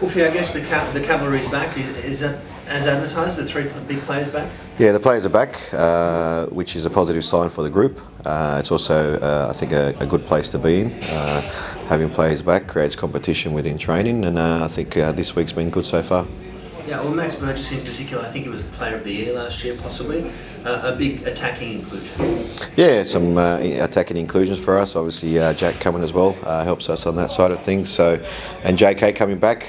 Wolfie, I guess the cavalry's back. Is that as advertised? The three big players back? Yeah, the players are back, which is a positive sign for the group. It's also, I think, a good place to be in. Having players back creates competition within training, and I think this week's been good so far. Yeah, well, Max Burgess in particular, I think he was Player of the Year last year, possibly. A big attacking inclusion. Yeah, some attacking inclusions for us. Obviously, Jack coming as well helps us on that side of things. So, and JK coming back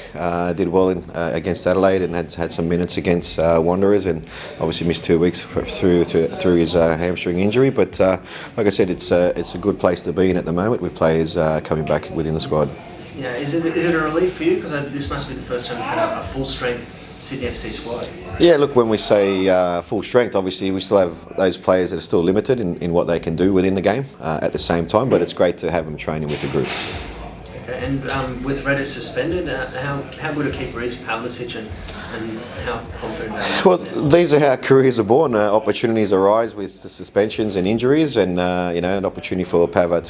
did well against Adelaide and had some minutes against Wanderers, and obviously missed 2 weeks through his hamstring injury. But like I said, it's a good place to be in at the moment with players coming back within the squad. Yeah, is it a relief for you, because this must be the first time you've had a full strength Sydney FC squad? Yeah, look, when we say full strength, obviously we still have those players that are still limited in what they can do within the game at the same time, but it's great to have them training with the group. Okay, and with Redis suspended, how good a keeper is Pavlicic, and how confident are you? Well, these are how careers are born. Opportunities arise with the suspensions and injuries, and an opportunity for Pava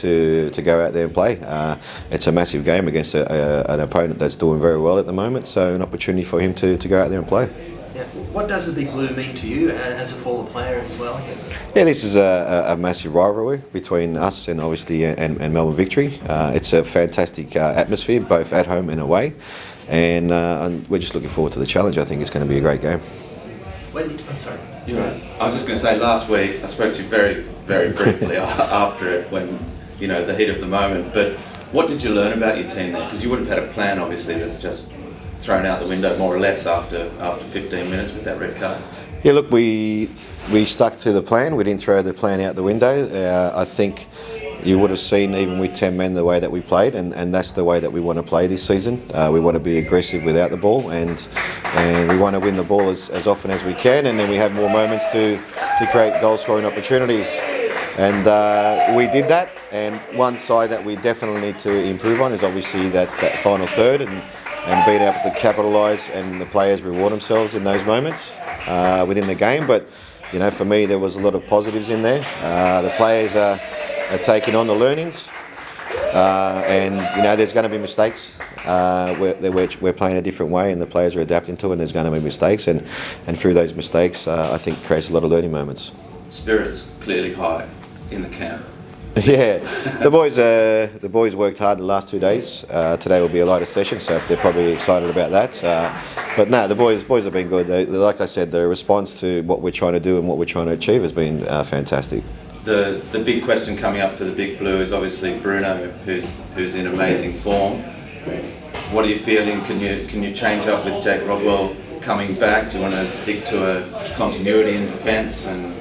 to go out there and play. It's a massive game against an opponent that's doing very well at the moment, so an opportunity for him to go out there and play. Yeah. What does the Big Blue mean to you as a former player as well? Yeah, this is a massive rivalry between us and obviously and Melbourne Victory. It's a fantastic atmosphere, both at home and away, and we're just looking forward to the challenge. I think it's going to be a great game. I'm sorry. You're right. I was just going to say, last week I spoke to you very, very briefly after it, when the heat of the moment. But what did you learn about your team there? Because you would have had a plan, obviously, that's just thrown out the window more or less after 15 minutes with that red card. Yeah, look, we stuck to the plan. We didn't throw the plan out the window. I think you would have seen, even with 10 men, the way that we played, and that's the way that we want to play this season. We want to be aggressive without the ball, and we want to win the ball as often as we can, and then we have more moments to create goal-scoring opportunities. And we did that, and one side that we definitely need to improve on is obviously that final third, and being able to capitalise and the players reward themselves in those moments within the game. But for me, there was a lot of positives in there. The players are taking on the learnings, and there's going to be mistakes. We're playing a different way, and the players are adapting to it, and there's going to be mistakes, and through those mistakes, I think creates a lot of learning moments. Spirits clearly high in the camp. Yeah, the boys worked hard the last 2 days. Today will be a lighter session, so they're probably excited about that. But no, the boys have been good. Like I said, the response to what we're trying to do and what we're trying to achieve has been fantastic. The big question coming up for the Big Blue is obviously Bruno, who's in amazing form. What are you feeling? Can you change up with Jake Rodwell coming back? Do you want to stick to a continuity in defence, and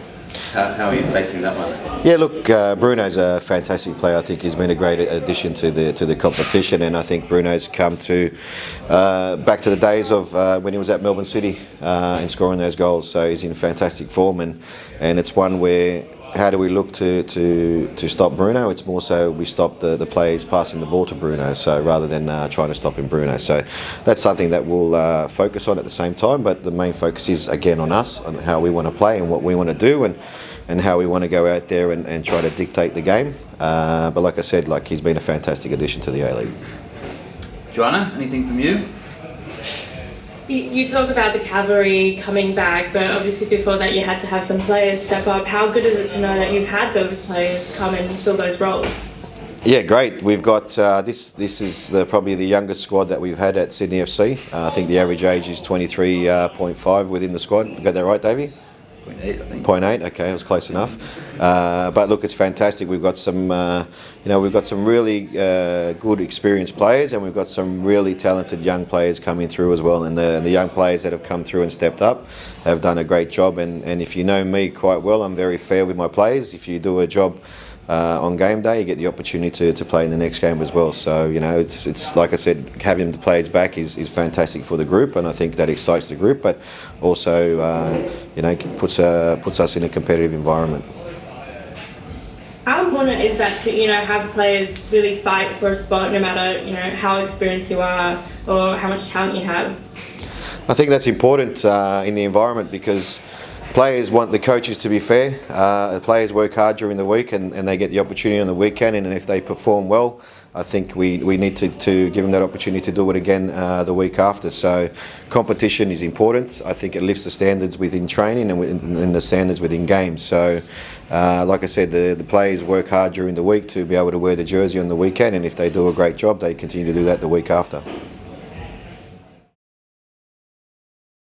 how are you facing that one? Yeah, look, Bruno's a fantastic player. I think he's been a great addition to the competition, and I think Bruno's come back to the days of when he was at Melbourne City and scoring those goals. So he's in fantastic form, and it's one where, how do we look to stop Bruno? It's more so we stop the players passing the ball to Bruno, so rather than trying to stop him Bruno. So that's something that we'll focus on at the same time, but the main focus is again on us, on how we want to play and what we want to do, and how we want to go out there and try to dictate the game. But like I said, he's been a fantastic addition to the A-League. Joanna, anything from you? You talk about the cavalry coming back, but obviously before that you had to have some players step up. How good is it to know that you've had those players come and fill those roles? Yeah, great. We've got this is probably the youngest squad that we've had at Sydney FC. I think the average age is 23.5 within the squad. Got that right, Davey? 0.8, I think. 0.8. Okay, it was close enough. But look, it's fantastic. We've got some, really good, experienced players, and we've got some really talented young players coming through as well. And the young players that have come through and stepped up have done a great job. And if you know me quite well, I'm very fair with my players. If you do a job on game day, you get the opportunity to play in the next game as well. So it's like I said, having the players back is fantastic for the group, and I think that excites the group, but also puts us in a competitive environment. How important is that to have players really fight for a spot, no matter how experienced you are or how much talent you have? I think that's important in the environment, because players want the coaches to be fair. The players work hard during the week, and they get the opportunity on the weekend, and if they perform well, I think we need to give them that opportunity to do it again the week after. So competition is important. I think it lifts the standards within training and the standards within games. So like I said, the players work hard during the week to be able to wear the jersey on the weekend, and if they do a great job, they continue to do that the week after.